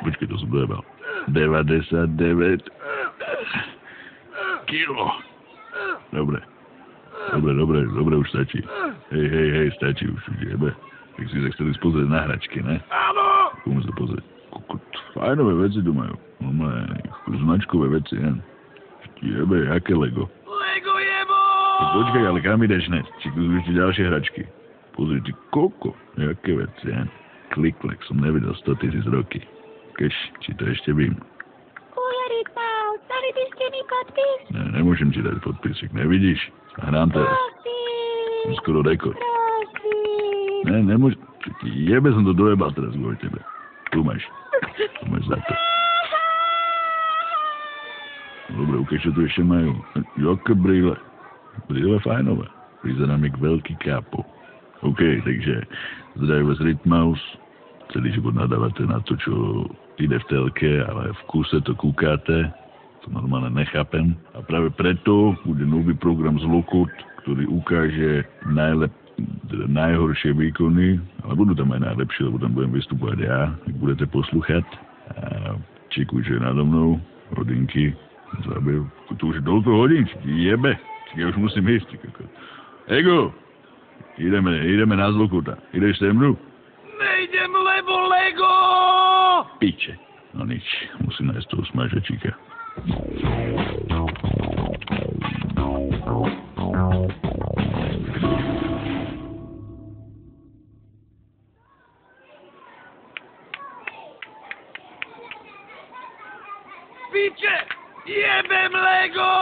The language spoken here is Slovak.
Počkej, to som dojebal. 99 kilo. Dobre, už stačí. Hej, stačí už jebe. Tak si sa chceli pozrieť na hračky, ne? Áno! Poďme sa pozrieť. Fajnové veci tu majú. Značkové veci, ne? Jebe, aké Lego? Lego jebo! Počkaj, ale kam ideš, ne? Či tu sú ešte ďalšie hračky. Pozri, ty koko. Jaké veci, ne? Klik, som nevidel 100 000 roky. Kež, či to ešte vím. Ujarit Maus, dali by ste mi podpis? Ne, nemôžem ti dať podpisik, nevidíš? Hrám teraz. Som skoro rekord. Ne, nemôžem. Jebe som to dojebal teraz kvôli tebe. Tu máš za to. Dobre, ukáž, čo tu ešte majú. Jaké brýle. Brýle fajnové. Vyzerám jak veľký kápo. OK, takže zdravím vás Rytmaus. Celý život nadávate na to, čo ide v telke, ale v kúse to kúkáte. To normálne nechápem. A práve preto bude nový program z Lokut, ktorý ukáže najhoršie výkony, ale budú tam aj najlepšie, lebo tam budem vystupovať ja, ak budete poslúchať. A Čiku, čo je nado mnou, hodinky, zabil. Tu už toľko hodín, jebe. Ja už musím ísť. Ego, ideme na Zlokuta. Ideš se mnou? Nejdem, lebo Lego! Piče. No nič, musím nájsť toho smažačíka. Piče! Jebem Lego!